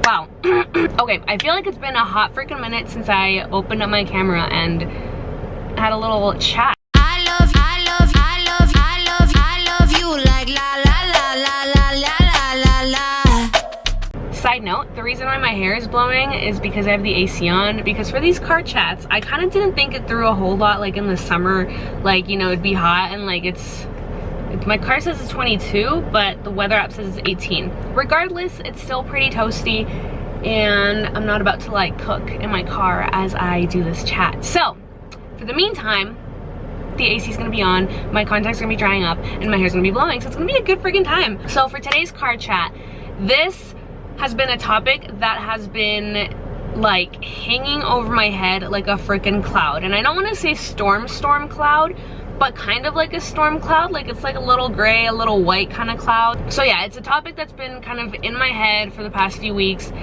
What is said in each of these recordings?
Wow. Okay, I feel like it's been a hot freaking minute since I opened up my camera and had a little chat. I love you like la la la la la la la la. Side note, the reason why my hair is blowing is because I have the AC on. Because for these car chats, I kind of didn't think it through a whole lot, like in the summer, like, you know, it'd be hot and like my car says it's 22, but the weather app says it's 18. Regardless, it's still pretty toasty, and I'm not about to like cook in my car as I do this chat. So, for the meantime, the AC is gonna be on, my contacts are gonna be drying up, and my hair's gonna be blowing, so it's gonna be a good freaking time. So for today's car chat, this has been a topic that has been like hanging over my head like a freaking cloud. And I don't wanna say storm cloud, but kind of like a storm cloud. Like it's like a little gray, a little white kind of cloud. So yeah, it's a topic that's been kind of in my head for the past few weeks,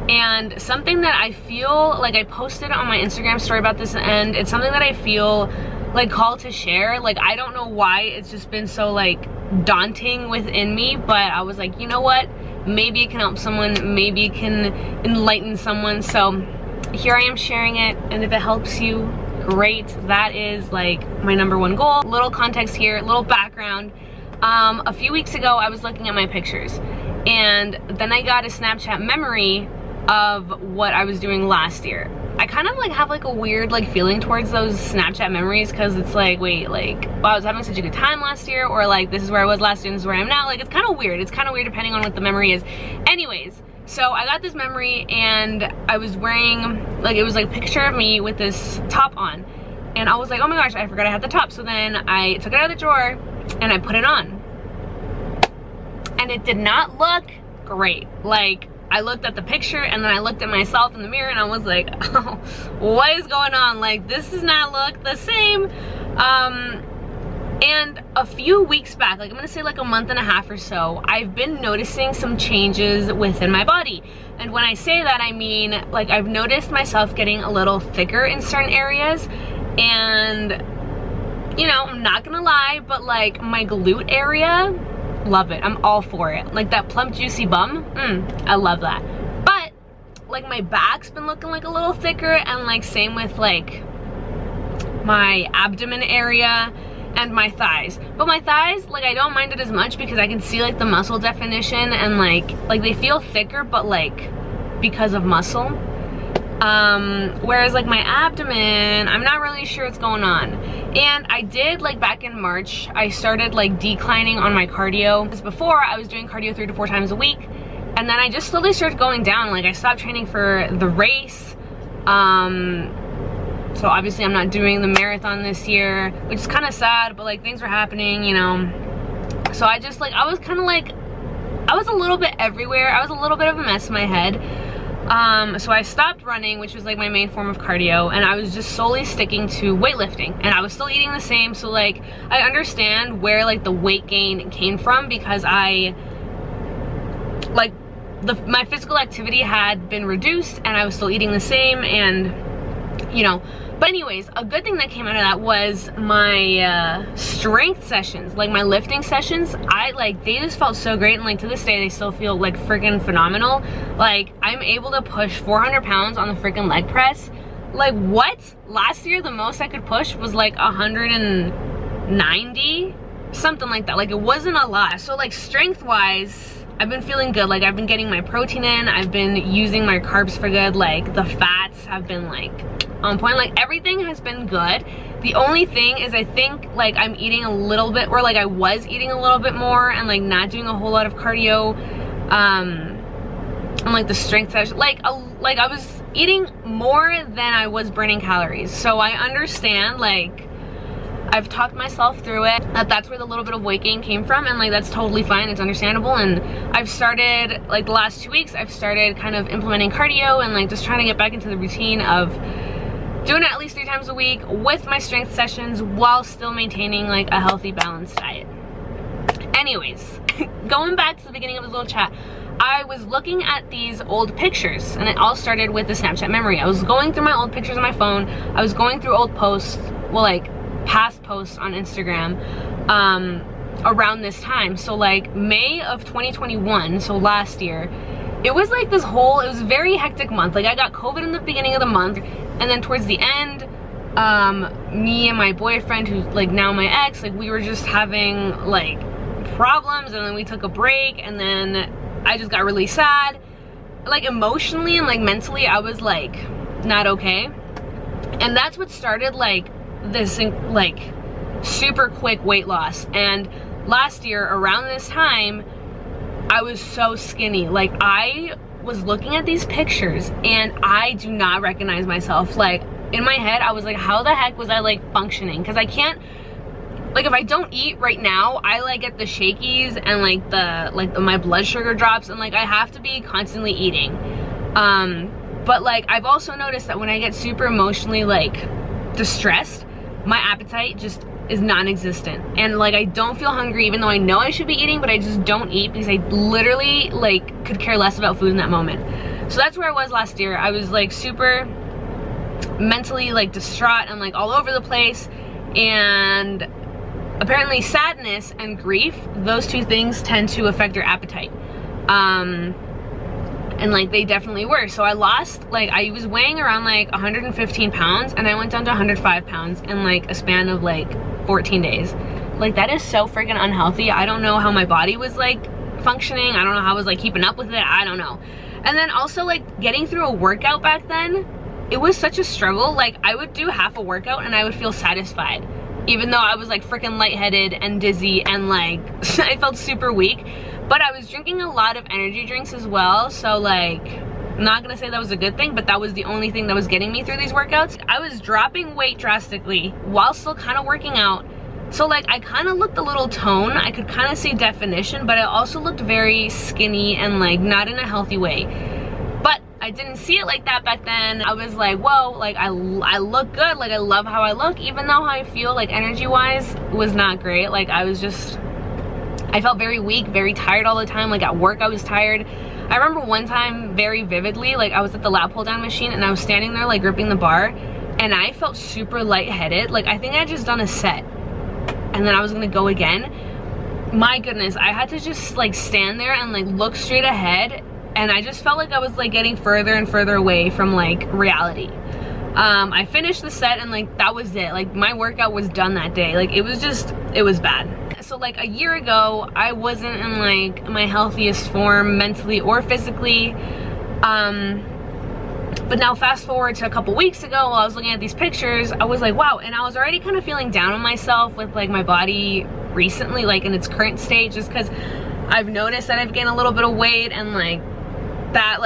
and something that I feel like I posted on my Instagram story about this, and it's something that I feel like called to share. Like I don't know why it's just been so like daunting within me, but I was like, you know what, maybe it can help someone, maybe it can enlighten someone. So here I am sharing it, and if it helps you, great. That is like my #1 goal. Little context here, little background. A few weeks ago I was looking at my pictures, and then I got a Snapchat memory of what I was doing last year. I kind of like have like a weird like feeling towards those Snapchat memories, because it's like, wait, like, wow, I was having such a good time last year, or like this is where I was last year and this is where I am now. Like it's kind of weird. It's kind of weird depending on what the memory is. Anyways, so I got this memory, and I was wearing, like, it was like a picture of me with this top on, and I was like, oh my gosh, I forgot I had the top. So then I took it out of the drawer and I put it on, and it did not look great. Like I looked at the picture, and then I looked at myself in the mirror, and I was like, oh, what is going on? Like this does not look the same. And a few weeks back, like I'm gonna say like a month and a half or so, I've been noticing some changes within my body. And when I say that, I mean like I've noticed myself getting a little thicker in certain areas, and you know, I'm not gonna lie, but like my glute area, love it. I'm all for it. Like that plump juicy bum, I love that. But like my back's been looking like a little thicker, and like same with like my abdomen area and my thighs. But my thighs, like I don't mind it as much because I can see like the muscle definition, and like they feel thicker, but like because of muscle. Whereas like my abdomen, I'm not really sure what's going on. And I did, like back in March, I started like declining on my cardio. Because before I was doing cardio 3 to 4 times a week, and then I just slowly started going down. Like I stopped training for the race. So obviously I'm not doing the marathon this year, which is kind of sad, but like things were happening, you know. So I just like, I was kind of like, I was a little bit everywhere. I was a little bit of a mess in my head. So I stopped running, which was like my main form of cardio, and I was just solely sticking to weightlifting, and I was still eating the same. So like I understand where like the weight gain came from, because I like my physical activity had been reduced and I was still eating the same, and you know. But anyways, a good thing that came out of that was my strength sessions, like my lifting sessions. They just felt so great, and like to this day they still feel like freaking phenomenal. Like I'm able to push 400 pounds on the freaking leg press. Like what? Last year the most I could push was like 190, something like that. Like it wasn't a lot. So like strength wise, I've been feeling good. Like I've been getting my protein in, I've been using my carbs for good, like the fats have been like on point. Like everything has been good. The only thing is I think like I'm eating a little bit, or like I was eating a little bit more, and like not doing a whole lot of cardio and like the strength session, like I was eating more than I was burning calories. So I understand, like I've talked myself through it, that's where the little bit of weight gain came from, and like that's totally fine, it's understandable. And I've started, like the last 2 weeks, I've started kind of implementing cardio and like just trying to get back into the routine of doing it at least 3 times a week with my strength sessions, while still maintaining like a healthy, balanced diet. Anyways, going back to the beginning of this little chat, I was looking at these old pictures, and it all started with the Snapchat memory. I was going through my old pictures on my phone, I was going through old posts, well, like past posts on Instagram around this time. So like May of 2021, so last year, it was like this whole, it was a very hectic month. Like I got COVID in the beginning of the month, and then towards the end, me and my boyfriend, who's like now my ex, like we were just having like problems, and then we took a break, and then I just got really sad. Like emotionally and like mentally, I was like not okay. And that's what started like this like super quick weight loss. And last year around this time, I was so skinny. Like I was looking at these pictures and I do not recognize myself. Like in my head, I was like, how the heck was I like functioning? Because I can't, like if I don't eat right now, I like get the shakies and like my blood sugar drops, and like I have to be constantly eating. But like I've also noticed that when I get super emotionally like distressed, my appetite just is non-existent, and like I don't feel hungry even though I know I should be eating, but I just don't eat because I literally like could care less about food in that moment. So that's where I was last year. I was like super mentally like distraught and like all over the place, and apparently sadness and grief, those two things tend to affect your appetite. And like they definitely were. So I lost, like I was weighing around like 115 pounds, and I went down to 105 pounds in like a span of like 14 days. Like that is so freaking unhealthy. I don't know how my body was like functioning. I don't know how I was like keeping up with it. I don't know. And then also like getting through a workout back then, it was such a struggle. Like I would do half a workout and I would feel satisfied, even though I was like freaking lightheaded and dizzy and like I felt super weak. But I was drinking a lot of energy drinks as well, so like I'm not gonna say that was a good thing, but that was the only thing that was getting me through these workouts. I was dropping weight drastically while still kind of working out, so like I kind of looked a little toned. I could kind of see definition, but I also looked very skinny and like not in a healthy way. But I didn't see it like that back then. I was like, whoa, like I look good, like I love how I look, even though how I feel like energy wise was not great. Like I felt very weak, very tired all the time. Like at work I was tired. I remember one time very vividly, like I was at the lap pull down machine and I was standing there like gripping the bar, and I felt super lightheaded. Like I think I had just done a set and then I was gonna go again. My goodness, I had to just like stand there and like look straight ahead, and I just felt like I was like getting further and further away from like reality. I finished the set and like that was it. Like my workout was done that day. Like it was bad. So like a year ago, I wasn't in like my healthiest form mentally or physically. But now fast forward to a couple weeks ago, while I was looking at these pictures, I was like, wow. And I was already kind of feeling down on myself with like my body recently, like in its current state, just because I've noticed that I've gained a little bit of weight, and like that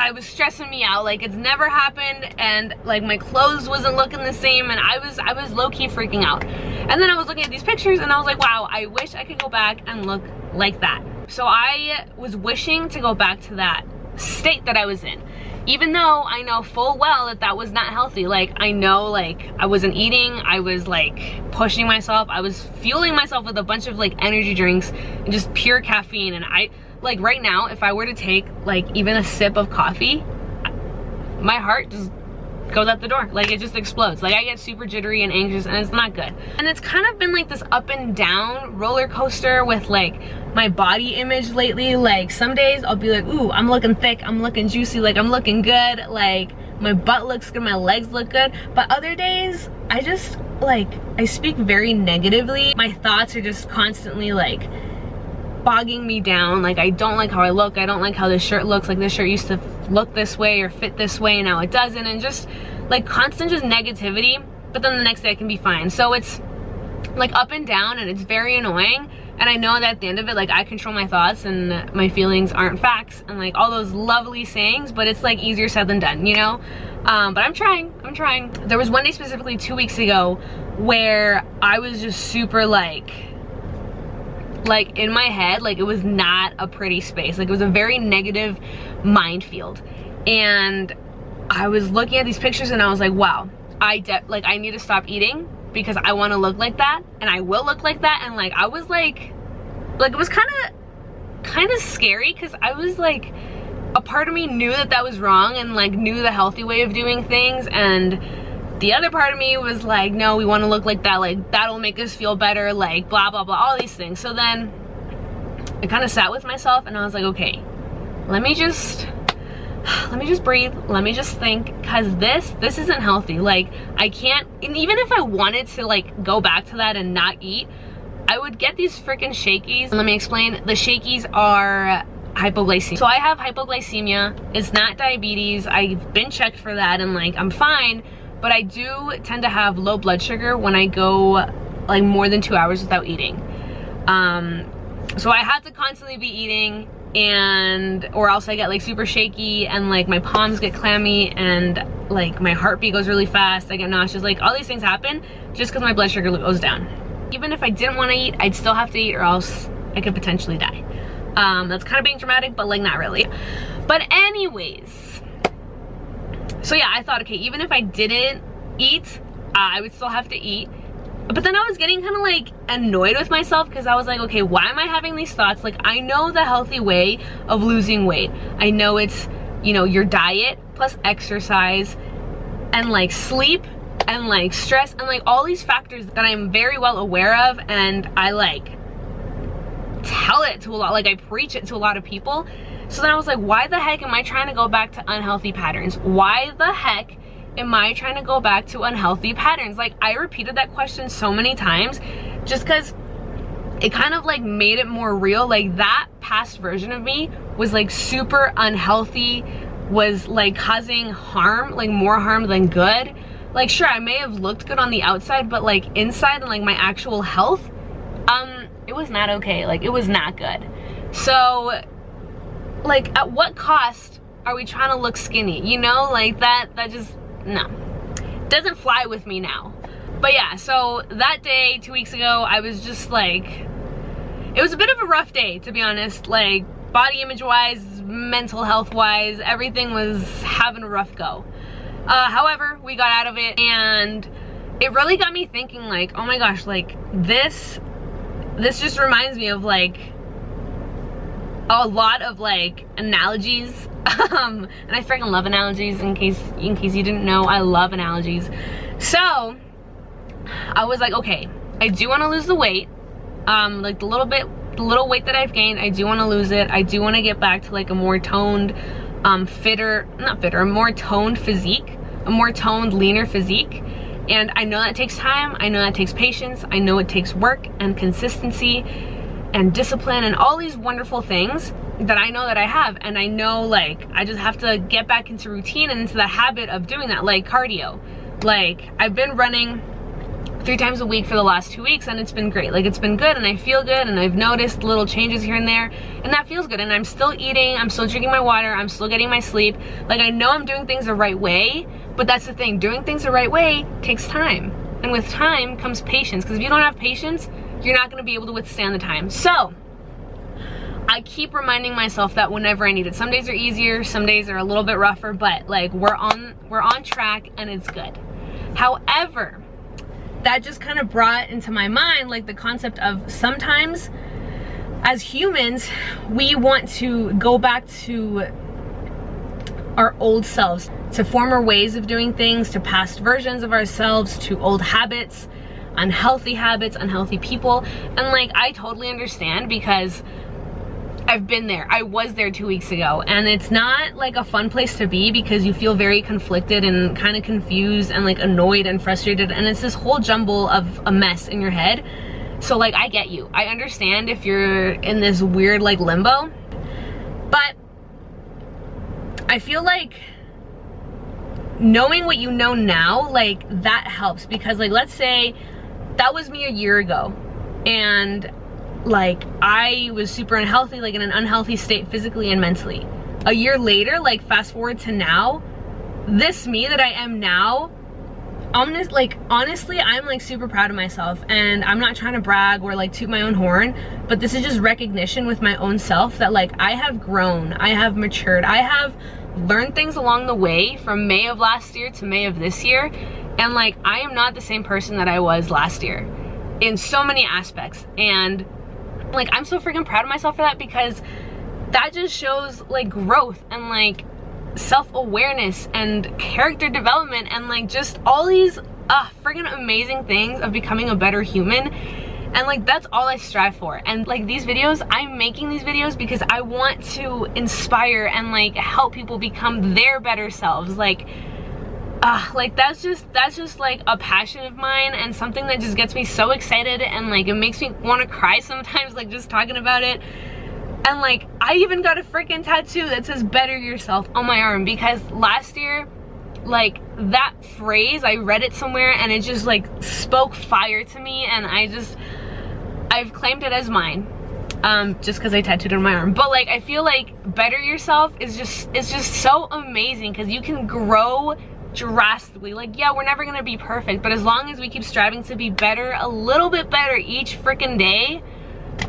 it was stressing me out. Like it's never happened, and like my clothes wasn't looking the same, and I was low-key freaking out. And then I was looking at these pictures and I was like, wow, I wish I could go back and look like that. So I was wishing to go back to that state that I was in, even though I know full well that that was not healthy. Like I know like I wasn't eating, I was like pushing myself, I was fueling myself with a bunch of like energy drinks and just pure caffeine. And I like right now, if I were to take like even a sip of coffee, my heart just goes out the door. Like it just explodes. Like I get super jittery and anxious, and it's not good. And it's kind of been like this up and down roller coaster with like my body image lately. Like some days I'll be like, ooh, I'm looking thick, I'm looking juicy, like I'm looking good, like my butt looks good, my legs look good. But other days I just like, I speak very negatively. My thoughts are just constantly like bogging me down. Like I don't like how I look, I don't like how this shirt looks, like this shirt used to look this way or fit this way and now it doesn't, and just like constant just negativity. But then the next day I can be fine. So it's like up and down, and it's very annoying. And I know that at the end of it, like I control my thoughts and my feelings aren't facts, and like all those lovely sayings, but it's like easier said than done, you know? But I'm trying. There was one day specifically 2 weeks ago where I was just super like in my head, like it was not a pretty space. Like it was a very negative minefield. And I was looking at these pictures and I was like, wow, I need to stop eating because I want to look like that, and I will look like that. And like I was like it was kind of scary, because I was like, a part of me knew that that was wrong and like knew the healthy way of doing things, and the other part of me was like, no, we want to look like that, like that'll make us feel better, like blah blah blah, all these things. So then I kind of sat with myself and I was like, okay, let me just breathe, let me just think, because this isn't healthy. Like, I can't, and even if I wanted to like go back to that and not eat, I would get these freaking shakies. Let me explain. The shakies are hypoglycemia. So I have hypoglycemia. It's not diabetes. I've been checked for that and like I'm fine, but I do tend to have low blood sugar when I go like more than 2 hours without eating. So I have to constantly be eating, and or else I get like super shaky and like my palms get clammy and like my heartbeat goes really fast. I get nauseous. Like all these things happen just because my blood sugar goes down. Even if I didn't want to eat, I'd still have to eat or else I could potentially die. That's kind of being dramatic, but like not really. But anyways, so yeah, I thought, okay, even if I didn't eat, I would still have to eat. But then I was getting kind of like annoyed with myself because I was like, okay, why am I having these thoughts? Like, I know the healthy way of losing weight. I know it's, you know, your diet plus exercise and like sleep and like stress and like all these factors that I'm very well aware of, and I like tell it to a lot, like I preach it to a lot of people. So then I was like, why the heck am I trying to go back to unhealthy patterns? Why the heck am I trying to go back to unhealthy patterns? Like, I repeated that question so many times just because it kind of like made it more real. Like, that past version of me was like super unhealthy, was like causing harm, like more harm than good. Like, sure, I may have looked good on the outside, but like inside and like my actual health, it was not okay. Like, it was not good. So like, at what cost are we trying to look skinny? You know, like that just, no, doesn't fly with me now. But yeah, so that day 2 weeks ago, I was just like, it was a bit of a rough day, to be honest. Like, body image wise, mental health wise, everything was having a rough go. However, we got out of it, and it really got me thinking, like, oh my gosh, like this just reminds me of like a lot of like analogies. And I freaking love analogies. In case you didn't know, I love analogies. So I was like, okay, I do want to lose the weight. Like the little weight that I've gained, I do want to lose it. I do want to get back to like a more toned, a more toned physique, a more toned, leaner physique. And I know that takes time. I know that takes patience. I know it takes work and consistency and discipline and all these wonderful things that I know that I have. And I know, like, I just have to get back into routine and into the habit of doing that, like cardio. Like, I've been running 3 times a week for the last 2 weeks, and it's been great. Like, it's been good, and I feel good, and I've noticed little changes here and there, and that feels good. And I'm still eating, I'm still drinking my water, I'm still getting my sleep. Like, I know I'm doing things the right way, but that's the thing, doing things the right way takes time. And with time comes patience, because if you don't have patience, you're not going to be able to withstand the time. So I keep reminding myself that whenever I need it. Some days are easier, some days are a little bit rougher, but like, we're on track, and it's good. However, that just kind of brought into my mind like the concept of sometimes as humans, we want to go back to our old selves, to former ways of doing things, to past versions of ourselves, to old habits, unhealthy people. And like, I totally understand, because I've been there. I was there 2 weeks ago, and it's not like a fun place to be, because you feel very conflicted and kind of confused and like annoyed and frustrated, and it's this whole jumble of a mess in your head. So like, I get you. I understand if you're in this weird like limbo, but I feel like knowing what you know now, like, that helps. Because like, let's say that was me a year ago, and like, I was super unhealthy, like in an unhealthy state physically and mentally. A year later, like, fast forward to now, this me that I am now, honestly, I'm like super proud of myself, and I'm not trying to brag or like toot my own horn, but this is just recognition with my own self that like, I have grown, I have matured, I have learned things along the way from May of last year to May of this year, and like, I am not the same person that I was last year in so many aspects. And like, I'm so freaking proud of myself for that, because that just shows like growth and like self-awareness and character development and like just all these freaking amazing things of becoming a better human. And like that's all I strive for. And like these videos, I'm making these videos because I want to inspire and like help people become their better selves. Like that's just like a passion of mine, and something that just gets me so excited, and like it makes me want to cry sometimes, like just talking about it. And like I even got a freaking tattoo that says better yourself on my arm, because last year, like that phrase, I read it somewhere and it just like spoke fire to me, and I've claimed it as mine, just because I tattooed it on my arm. But like I feel like better yourself is just so amazing, because you can grow drastically. Like, yeah, we're never gonna be perfect, but as long as we keep striving to be better, a little bit better each freaking day,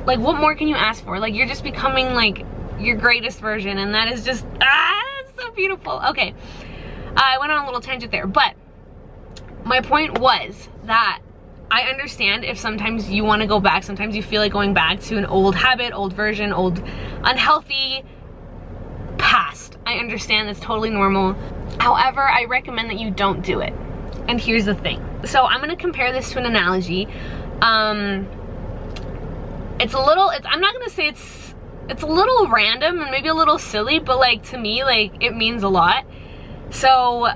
like what more can you ask for? Like you're just becoming like your greatest version, and that is just it's so beautiful. Okay, I went on a little tangent there, but my point was that I understand if sometimes you want to go back, sometimes you feel like going back to an old habit, old version, old unhealthy past. I understand, that's totally normal. However, I recommend that you don't do it. And here's the thing. So I'm gonna compare this to an analogy. I'm not gonna say it's a little random and maybe a little silly, but like to me, like it means a lot. So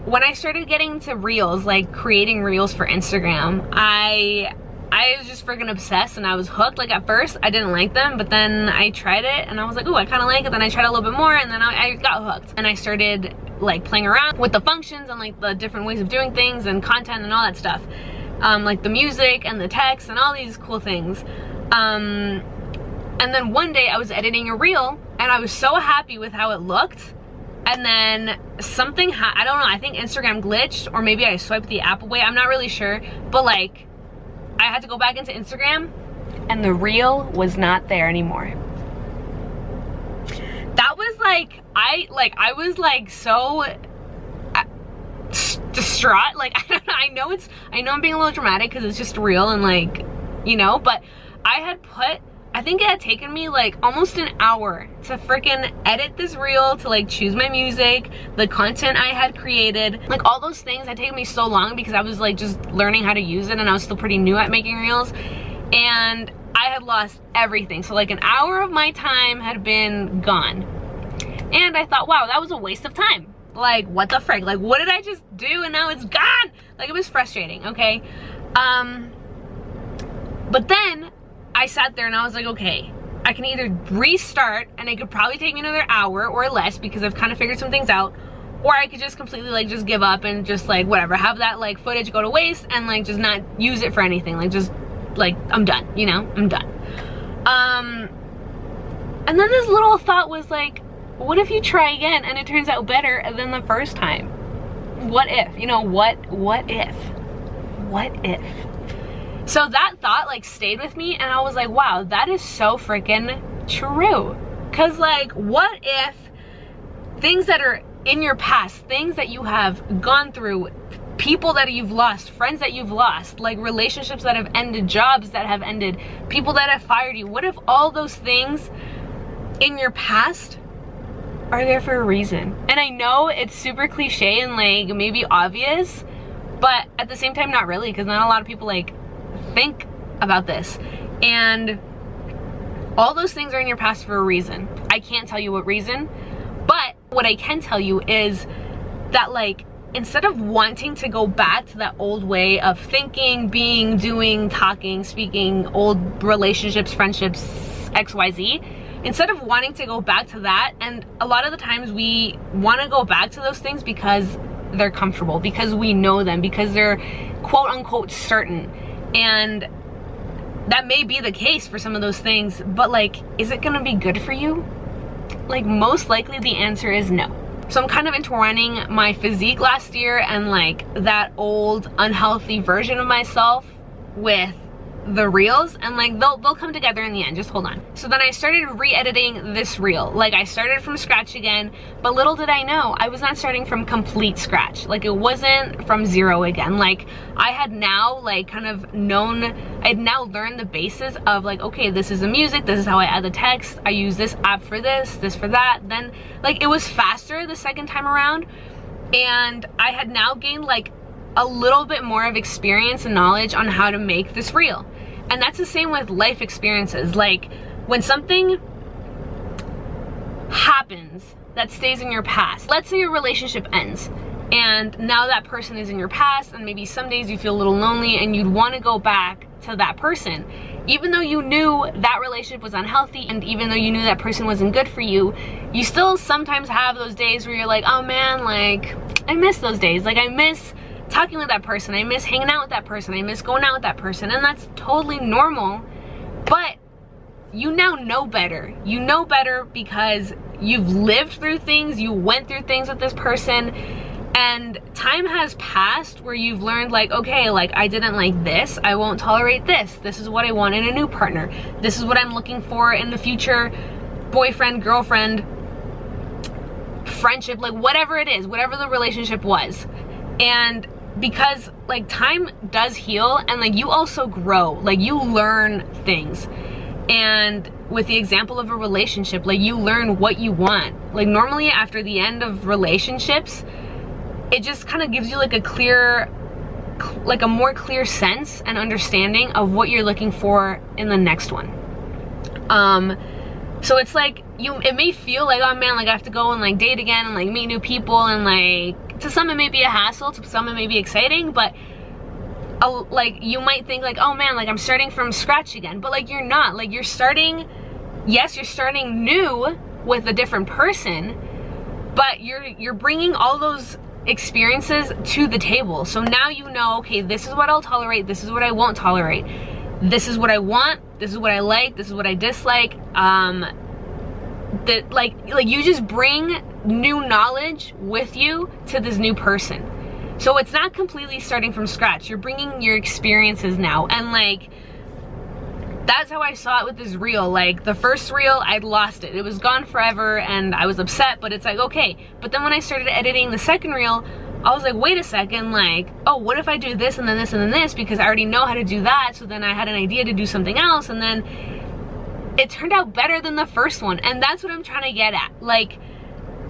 when I started getting to reels, like creating reels for Instagram, I was just freaking obsessed, and I was hooked. Like at first I didn't like them, but then I tried it and I was like, ooh, I kind of like it. Then I tried a little bit more, and then I got hooked, and I started like playing around with the functions and like the different ways of doing things and content and all that stuff, like the music and the text and all these cool things. And then one day I was editing a reel and I was so happy with how it looked, and then something I don't know, I think Instagram glitched, or maybe I swiped the app away, I'm not really sure, but like I had to go back into Instagram and the reel was not there anymore. That was like, I was like so distraught. Like I know I'm being a little dramatic because it's just real, and like, you know, but I think it had taken me like almost an hour to freaking edit this reel, to like choose my music, the content I had created, like all those things had taken me so long because I was like just learning how to use it, and I was still pretty new at making reels, and I had lost everything. So like an hour of my time had been gone, and I thought, wow, that was a waste of time. Like what the frick, like what did I just do, and now it's gone? Like it was frustrating. Okay, but then I sat there and I was like, okay, I can either restart, and it could probably take me another hour or less because I've kind of figured some things out, or I could just completely like just give up and just like whatever, have that like footage go to waste and like just not use it for anything, like just like I'm done, you know, I'm done. And then this little thought was like, what if you try again and it turns out better than the first time? What if, you know, what if? So that thought like stayed with me, and I was like, wow, that is so freaking true. Cause like, what if things that are in your past, things that you have gone through, people that you've lost, friends that you've lost, like relationships that have ended, jobs that have ended, people that have fired you, what if all those things in your past are there for a reason? And I know it's super cliche and like maybe obvious, but at the same time not really, because not a lot of people like think about this. And all those things are in your past for a reason. I can't tell you what reason, but what I can tell you is that like instead of wanting to go back to that old way of thinking, being, doing, talking, speaking, old relationships, friendships, XYZ, instead of wanting to go back to that, and a lot of the times we want to go back to those things because they're comfortable, because we know them, because they're quote unquote certain. And that may be the case for some of those things, but like, is it gonna be good for you? Like most likely the answer is no. So I'm kind of intertwining my physique last year and like that old unhealthy version of myself with the reels, and like they'll come together in the end, just hold on. So then I started re-editing this reel. Like I started from scratch again, but little did I know I was not starting from complete scratch. Like it wasn't from zero again. Like I had now like kind of known, I had now learned the basis of like, okay, this is the music, this is how I add the text, I use this app for this for that. Then like it was faster the second time around, and I had now gained like a little bit more of experience and knowledge on how to make this reel. And that's the same with life experiences. Like when something happens that stays in your past, let's say your relationship ends and now that person is in your past, and maybe some days you feel a little lonely and you'd want to go back to that person, even though you knew that relationship was unhealthy, and even though you knew that person wasn't good for you, you still sometimes have those days where you're like, oh man, like I miss those days. Like I miss talking with that person, I miss hanging out with that person, I miss going out with that person. And that's totally normal. But you now know better. You know better because you've lived through things, you went through things with this person, and time has passed where you've learned, like, okay, like I didn't like this, I won't tolerate this. This is what I want in a new partner. This is what I'm looking for in the future boyfriend, girlfriend, friendship, like whatever it is, whatever the relationship was. And because like time does heal, and like you also grow, like you learn things. And with the example of a relationship, like you learn what you want. Like normally after the end of relationships, it just kind of gives you like a clear, like a more clear sense and understanding of what you're looking for in the next one. So it's like it may feel like, oh man, like I have to go and like date again and like meet new people, and like to some it may be a hassle, to some it may be exciting, but like you might think like, oh man, like I'm starting from scratch again, but like you're not. Like you're starting, yes, you're starting new with a different person, but you're bringing all those experiences to the table. So now you know, okay, this is what I'll tolerate, this is what I won't tolerate, this is what I want, this is what I like, this is what I dislike. That like you just bring new knowledge with you to this new person. So it's not completely starting from scratch. You're bringing your experiences now. And like that's how I saw it with this reel. Like the first reel, I'd lost it. It was gone forever and I was upset, but it's like, okay. But then when I started editing the second reel, I was like, wait a second, like, oh, what if I do this and then this and then this? Because I already know how to do that. So then I had an idea to do something else, and then it turned out better than the first one. And that's what I'm trying to get at. Like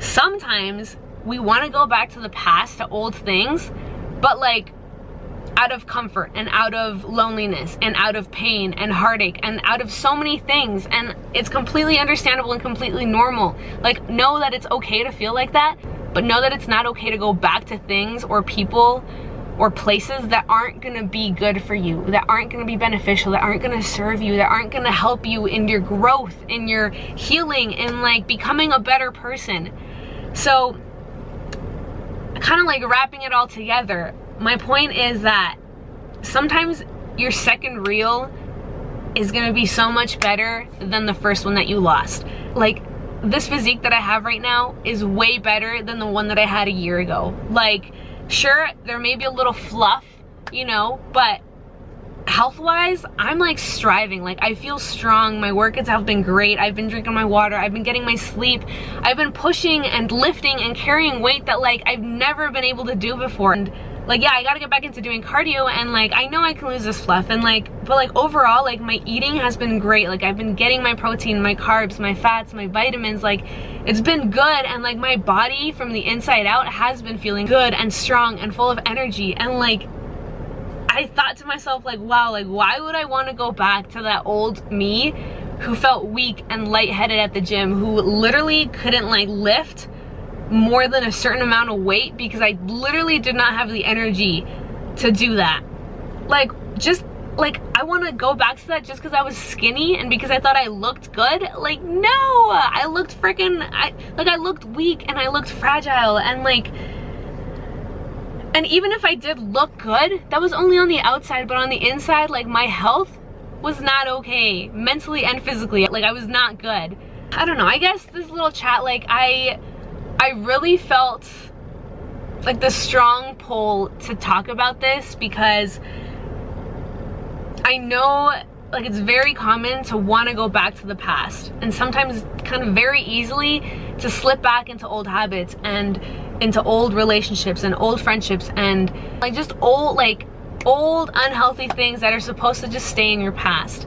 sometimes we want to go back to the past, to old things, but like out of comfort and out of loneliness and out of pain and heartache and out of so many things. And it's completely understandable and completely normal. Like know that it's okay to feel like that, but know that it's not okay to go back to things or people or places that aren't gonna be good for you, that aren't gonna be beneficial, that aren't gonna serve you, that aren't gonna help you in your growth, in your healing, in like becoming a better person. So kind of like wrapping it all together, my point is that sometimes your second reel is gonna be so much better than the first one that you lost. Like this physique that I have right now is way better than the one that I had a year ago. Like sure, there may be a little fluff, you know, but health-wise, I'm like striving. Like I feel strong, my workouts have been great, I've been drinking my water, I've been getting my sleep, I've been pushing and lifting and carrying weight that like I've never been able to do before. And like yeah, I gotta get back into doing cardio, and like I know I can lose this fluff, and like, but like overall, like my eating has been great. Like I've been getting my protein, my carbs, my fats, my vitamins, like it's been good. And like my body from the inside out has been feeling good and strong and full of energy. And like I thought to myself, like, wow, like why would I want to go back to that old me who felt weak and lightheaded at the gym, who literally couldn't like lift more than a certain amount of weight because I literally did not have the energy to do that. Like just like I want to go back to that just because I was skinny and because I thought I looked good. Like no, I looked freaking, I looked weak and I looked fragile, and like, and even if I did look good, that was only on the outside, but on the inside, like my health was not okay, mentally and physically. Like I was not good. I don't know, I guess this little chat, like I really felt like the strong pull to talk about this because I know like it's very common to want to go back to the past, and sometimes kind of very easily to slip back into old habits and into old relationships and old friendships and like just old unhealthy things that are supposed to just stay in your past.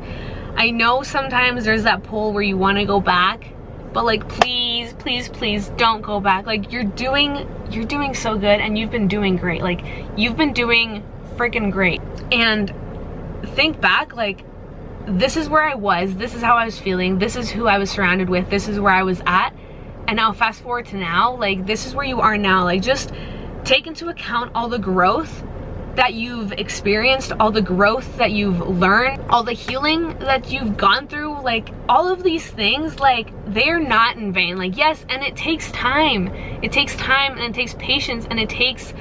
I know sometimes there's that pull where you want to go back, but like please, please, please don't go back. Like you're doing so good, and you've been doing great. Like you've been doing freaking great. And think back, like this is where I was, this is how I was feeling, this is who I was surrounded with, this is where I was at. And now fast forward to now, like this is where you are now. Like just take into account all the growth that you've experienced, all the growth that you've learned, all the healing that you've gone through. Like all of these things, like they're not in vain. Like yes, and it takes time. It takes time, and it takes patience, and it takes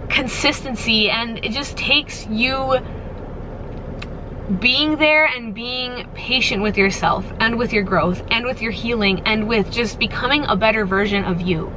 consistency, and it just takes you being there and being patient with yourself and with your growth and with your healing and with just becoming a better version of you.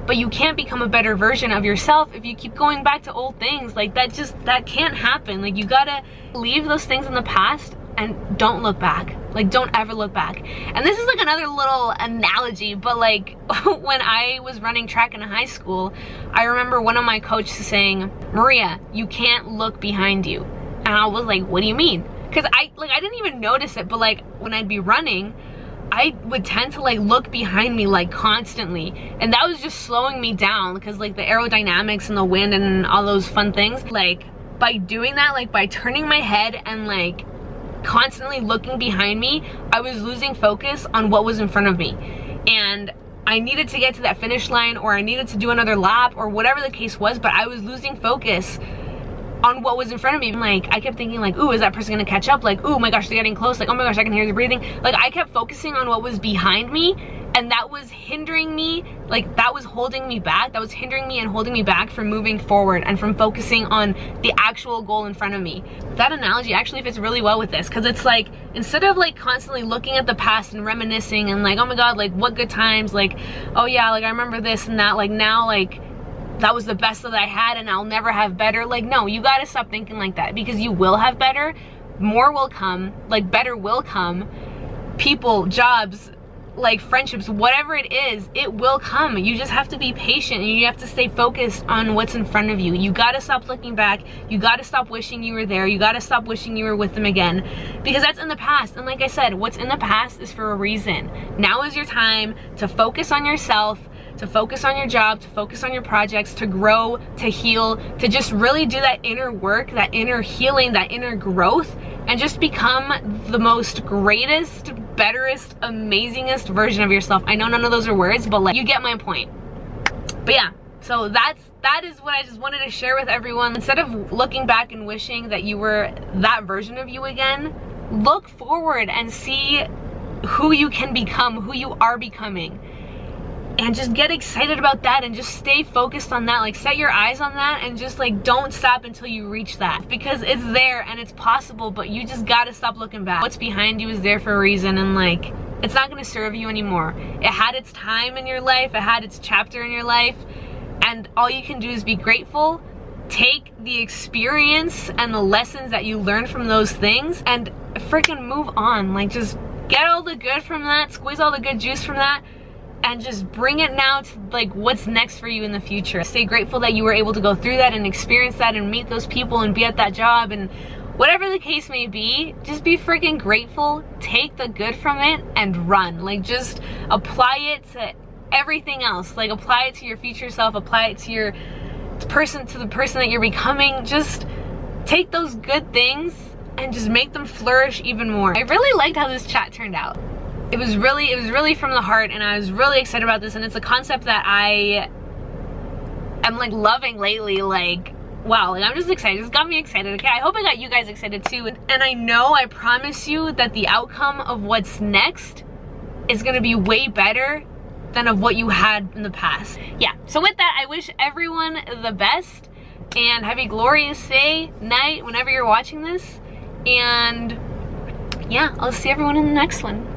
But you can't become a better version of yourself if you keep going back to old things. Like that can't happen. Like you gotta leave those things in the past and don't look back. Like don't ever look back. And this is like another little analogy, but like when I was running track in high school, I remember one of my coaches saying, Maria, you can't look behind you. And I was like, what do you mean? Because I didn't even notice it, but like when I'd be running, I would tend to like look behind me like constantly, and that was just slowing me down because like the aerodynamics and the wind and all those fun things. Like by doing that, like by turning my head and like constantly looking behind me, I was losing focus on what was in front of me, and I needed to get to that finish line, or I needed to do another lap, or whatever the case was, but I was losing focus on what was in front of me. Like I kept thinking like, ooh, is that person gonna catch up? Like, oh my gosh, they're getting close. Like, oh my gosh, I can hear the breathing. Like I kept focusing on what was behind me, and that was hindering me. Like that was holding me back. That was hindering me and holding me back from moving forward and from focusing on the actual goal in front of me. That analogy actually fits really well with this, because it's like, instead of like constantly looking at the past and reminiscing and like, oh my god, like what good times, like, oh yeah, like I remember this and that, like now, like that was the best that I had and I'll never have better. Like no, you gotta stop thinking like that, because you will have better. More will come, like better will come. People, jobs, like friendships, whatever it is, it will come. You just have to be patient, and you have to stay focused on what's in front of you. You gotta stop looking back. You gotta stop wishing you were there. You gotta stop wishing you were with them again, because that's in the past. And like I said, what's in the past is for a reason. Now is your time to focus on yourself, to focus on your job, to focus on your projects, to grow, to heal, to just really do that inner work, that inner healing, that inner growth, and just become the most greatest, betterest, amazingest version of yourself. I know none of those are words, but like, you get my point. But yeah, so that is what I just wanted to share with everyone. Instead of looking back and wishing that you were that version of you again, look forward and see who you can become, who you are becoming. And just get excited about that, and just stay focused on that. Like set your eyes on that, and just like don't stop until you reach that, because it's there and it's possible, but you just gotta stop looking back. What's behind you is there for a reason, and like it's not gonna serve you anymore. It had its time in your life, it had its chapter in your life, and all you can do is be grateful. Take the experience and the lessons that you learned from those things and freaking move on. Like just get all the good from that, squeeze all the good juice from that, and just bring it now to like what's next for you in the future. Stay grateful that you were able to go through that and experience that and meet those people and be at that job, and whatever the case may be, just be freaking grateful. Take the good from it and run. Like just apply it to everything else. Like apply it to your future self, apply it to your the person that you're becoming. Just take those good things and just make them flourish even more. I really liked how this chat turned out. It was really from the heart, and I was really excited about this, and it's a concept that I am like loving lately. Like wow, like I'm just excited. It's got me excited. Okay, I hope I got you guys excited too, and I promise you that the outcome of what's next is gonna be way better than of what you had in the past. Yeah, so with that, I wish everyone the best, and have a glorious day, night, whenever you're watching this, and yeah, I'll see everyone in the next one.